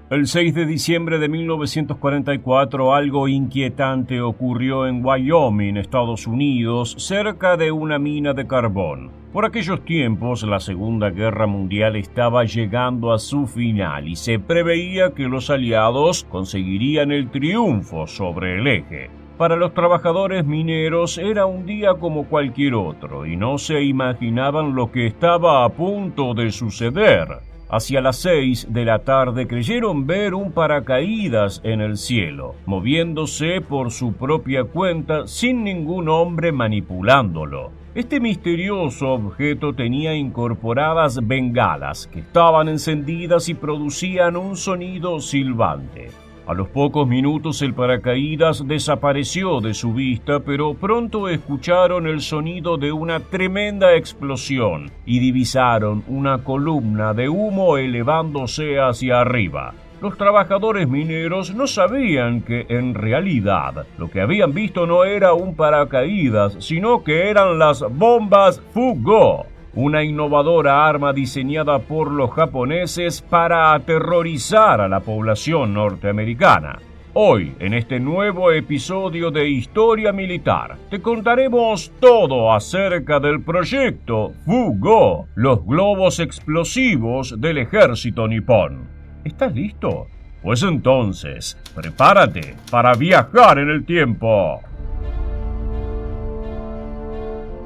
El 6 de diciembre de 1944, algo inquietante ocurrió en Wyoming, Estados Unidos, cerca de una mina de carbón. Por aquellos tiempos, la Segunda Guerra Mundial estaba llegando a su final y se preveía que los aliados conseguirían el triunfo sobre el eje. Para los trabajadores mineros era un día como cualquier otro y no se imaginaban lo que estaba a punto de suceder. Hacia las 6 de la tarde creyeron ver un paracaídas en el cielo, moviéndose por su propia cuenta sin ningún hombre manipulándolo. Este misterioso objeto tenía incorporadas bengalas que estaban encendidas y producían un sonido silbante. A los pocos minutos el paracaídas desapareció de su vista, pero pronto escucharon el sonido de una tremenda explosión y divisaron una columna de humo elevándose hacia arriba. Los trabajadores mineros no sabían que en realidad lo que habían visto no era un paracaídas, sino que eran las bombas Fu-Go, una innovadora arma diseñada por los japoneses para aterrorizar a la población norteamericana. Hoy, en este nuevo episodio de Historia Militar, te contaremos todo acerca del proyecto Fu-Go, los globos explosivos del ejército nipón. ¿Estás listo? Pues entonces, prepárate para viajar en el tiempo.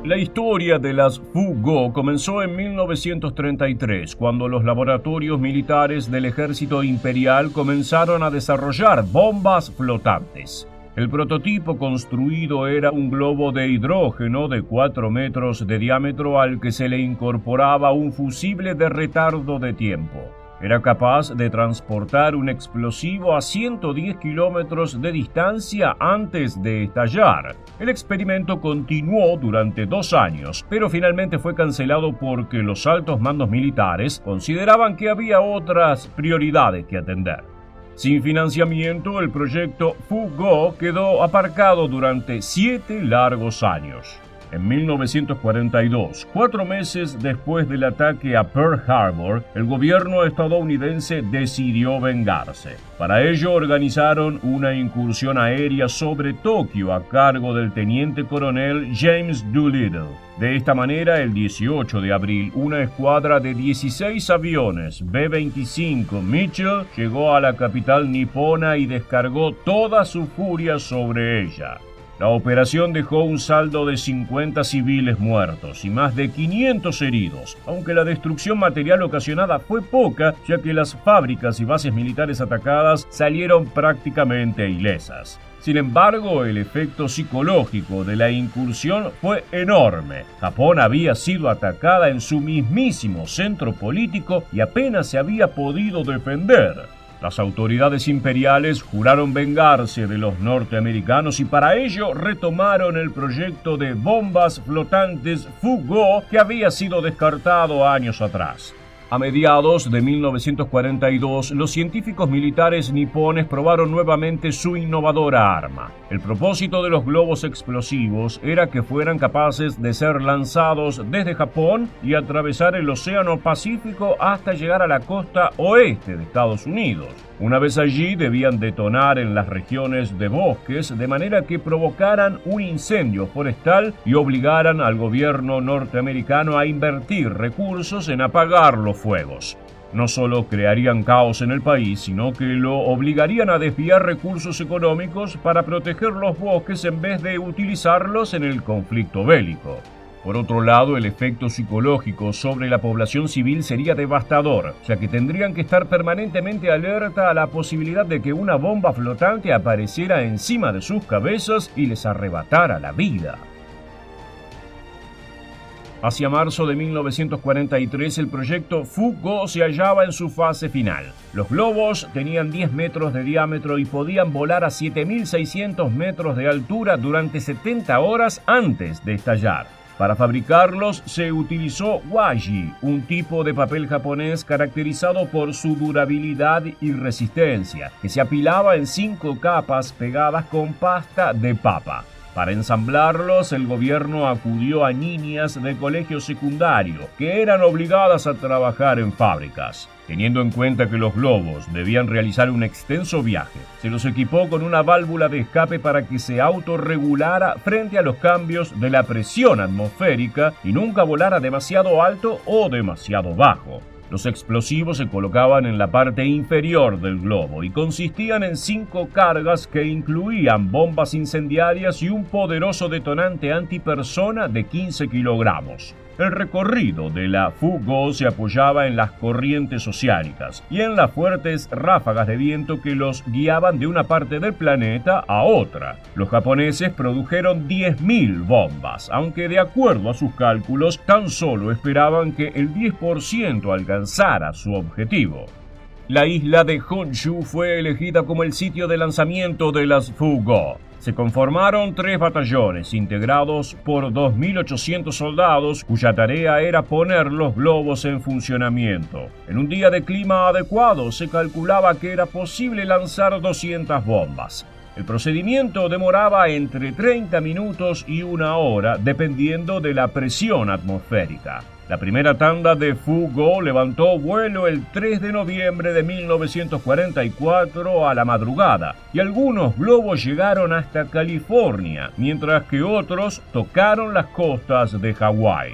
La historia de las Fu-Go comenzó en 1933, cuando los laboratorios militares del ejército imperial comenzaron a desarrollar bombas flotantes. El prototipo construido era un globo de hidrógeno de 4 metros de diámetro al que se le incorporaba un fusible de retardo de tiempo. Era capaz de transportar un explosivo a 110 kilómetros de distancia antes de estallar. El experimento continuó durante 2 años, pero finalmente fue cancelado porque los altos mandos militares consideraban que había otras prioridades que atender. Sin financiamiento, el proyecto Fu-Go quedó aparcado durante 7 largos años. En 1942, 4 meses después del ataque a Pearl Harbor, el gobierno estadounidense decidió vengarse. Para ello organizaron una incursión aérea sobre Tokio a cargo del teniente coronel James Doolittle. De esta manera, el 18 de abril, una escuadra de 16 aviones B-25 Mitchell llegó a la capital nipona y descargó toda su furia sobre ella. La operación dejó un saldo de 50 civiles muertos y más de 500 heridos, aunque la destrucción material ocasionada fue poca, ya que las fábricas y bases militares atacadas salieron prácticamente ilesas. Sin embargo, el efecto psicológico de la incursión fue enorme. Japón había sido atacada en su mismísimo centro político y apenas se había podido defender. Las autoridades imperiales juraron vengarse de los norteamericanos y para ello retomaron el proyecto de bombas flotantes Fu-Go que había sido descartado años atrás. A mediados de 1942, los científicos militares nipones probaron nuevamente su innovadora arma. El propósito de los globos explosivos era que fueran capaces de ser lanzados desde Japón y atravesar el Océano Pacífico hasta llegar a la costa oeste de Estados Unidos. Una vez allí, debían detonar en las regiones de bosques de manera que provocaran un incendio forestal y obligaran al gobierno norteamericano a invertir recursos en apagar los fuegos. No solo crearían caos en el país, sino que lo obligarían a desviar recursos económicos para proteger los bosques en vez de utilizarlos en el conflicto bélico. Por otro lado, el efecto psicológico sobre la población civil sería devastador, ya que tendrían que estar permanentemente alerta a la posibilidad de que una bomba flotante apareciera encima de sus cabezas y les arrebatara la vida. Hacia marzo de 1943, el proyecto Fu-Go se hallaba en su fase final. Los globos tenían 10 metros de diámetro y podían volar a 7.600 metros de altura durante 70 horas antes de estallar. Para fabricarlos se utilizó washi, un tipo de papel japonés caracterizado por su durabilidad y resistencia, que se apilaba en 5 capas pegadas con pasta de papa. Para ensamblarlos, el gobierno acudió a niñas de colegio secundario, que eran obligadas a trabajar en fábricas. Teniendo en cuenta que los globos debían realizar un extenso viaje, se los equipó con una válvula de escape para que se autorregulara frente a los cambios de la presión atmosférica y nunca volara demasiado alto o demasiado bajo. Los explosivos se colocaban en la parte inferior del globo y consistían en 5 cargas que incluían bombas incendiarias y un poderoso detonante antipersona de 15 kilogramos. El recorrido de la Fugó se apoyaba en las corrientes oceánicas y en las fuertes ráfagas de viento que los guiaban de una parte del planeta a otra. Los japoneses produjeron 10.000 bombas, aunque de acuerdo a sus cálculos tan solo esperaban que el 10% alcanzara su objetivo. La isla de Honshu fue elegida como el sitio de lanzamiento de las Fugó. Se conformaron 3 batallones integrados por 2.800 soldados cuya tarea era poner los globos en funcionamiento. En un día de clima adecuado se calculaba que era posible lanzar 200 bombas. El procedimiento demoraba entre 30 minutos y 1 hora dependiendo de la presión atmosférica. La primera tanda de Fugó levantó vuelo el 3 de noviembre de 1944 a la madrugada y algunos globos llegaron hasta California, mientras que otros tocaron las costas de Hawái.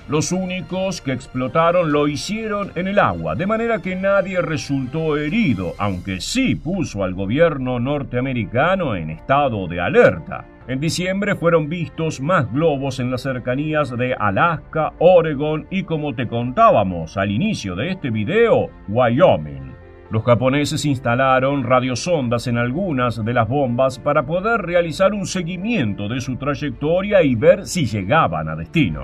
Los únicos que explotaron lo hicieron en el agua, de manera que nadie resultó herido, aunque sí puso al gobierno norteamericano en estado de alerta. En diciembre fueron vistos más globos en las cercanías de Alaska, Oregón y, como te contábamos al inicio de este video, Wyoming. Los japoneses instalaron radiosondas en algunas de las bombas para poder realizar un seguimiento de su trayectoria y ver si llegaban a destino.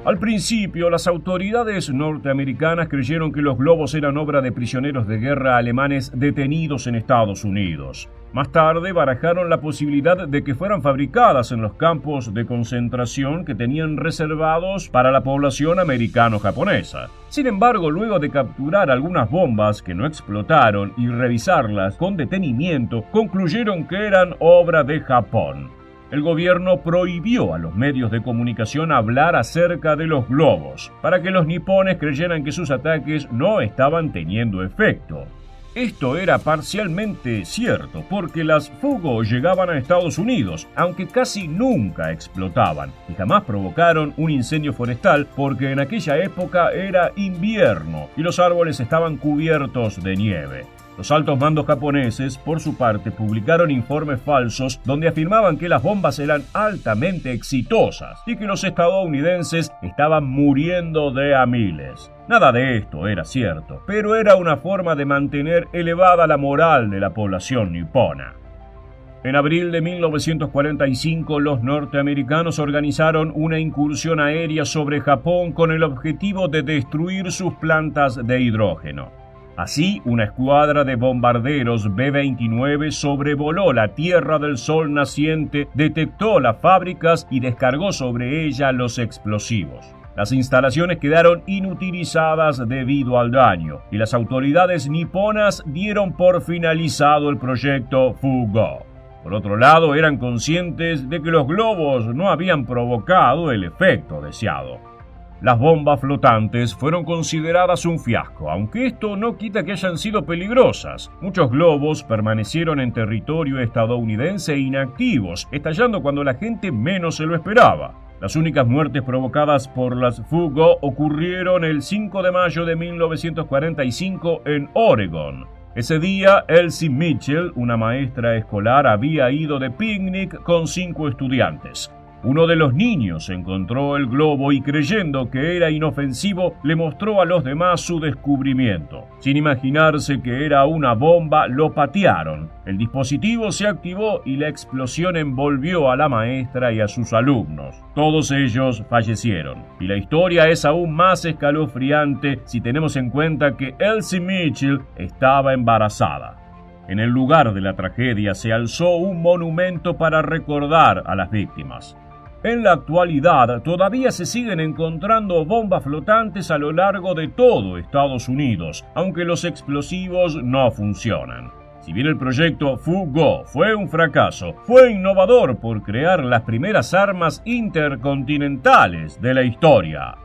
Al principio, las autoridades norteamericanas creyeron que los globos eran obra de prisioneros de guerra alemanes detenidos en Estados Unidos. Más tarde barajaron la posibilidad de que fueran fabricadas en los campos de concentración que tenían reservados para la población americano-japonesa. Sin embargo, luego de capturar algunas bombas que no explotaron y revisarlas con detenimiento, concluyeron que eran obra de Japón. El gobierno prohibió a los medios de comunicación hablar acerca de los globos, para que los nipones creyeran que sus ataques no estaban teniendo efecto. Esto era parcialmente cierto, porque las Fugó llegaban a Estados Unidos, aunque casi nunca explotaban, y jamás provocaron un incendio forestal porque en aquella época era invierno y los árboles estaban cubiertos de nieve. Los altos mandos japoneses, por su parte, publicaron informes falsos donde afirmaban que las bombas eran altamente exitosas y que los estadounidenses estaban muriendo de a miles. Nada de esto era cierto, pero era una forma de mantener elevada la moral de la población nipona. En abril de 1945, los norteamericanos organizaron una incursión aérea sobre Japón con el objetivo de destruir sus plantas de hidrógeno. Así, una escuadra de bombarderos B-29 sobrevoló la Tierra del Sol naciente, detectó las fábricas y descargó sobre ella los explosivos. Las instalaciones quedaron inutilizadas debido al daño, y las autoridades niponas dieron por finalizado el proyecto Fugó. Por otro lado, eran conscientes de que los globos no habían provocado el efecto deseado. Las bombas flotantes fueron consideradas un fiasco, aunque esto no quita que hayan sido peligrosas. Muchos globos permanecieron en territorio estadounidense inactivos, estallando cuando la gente menos se lo esperaba. Las únicas muertes provocadas por las Fugó ocurrieron el 5 de mayo de 1945 en Oregón. Ese día, Elsie Mitchell, una maestra escolar, había ido de picnic con 5 estudiantes. Uno de los niños encontró el globo y, creyendo que era inofensivo, le mostró a los demás su descubrimiento. Sin imaginarse que era una bomba, lo patearon. El dispositivo se activó y la explosión envolvió a la maestra y a sus alumnos. Todos ellos fallecieron. Y la historia es aún más escalofriante si tenemos en cuenta que Elsie Mitchell estaba embarazada. En el lugar de la tragedia se alzó un monumento para recordar a las víctimas. En la actualidad, todavía se siguen encontrando bombas flotantes a lo largo de todo Estados Unidos, aunque los explosivos no funcionan. Si bien el proyecto Fu-Go fue un fracaso, fue innovador por crear las primeras armas intercontinentales de la historia.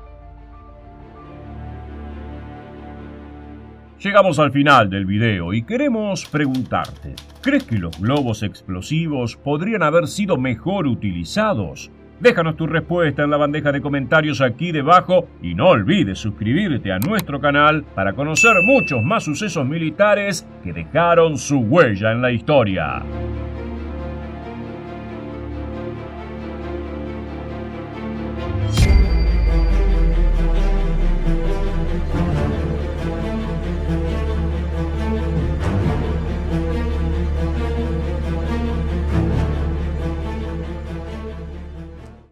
Llegamos al final del video y queremos preguntarte, ¿crees que los globos explosivos podrían haber sido mejor utilizados? Déjanos tu respuesta en la bandeja de comentarios aquí debajo y no olvides suscribirte a nuestro canal para conocer muchos más sucesos militares que dejaron su huella en la historia.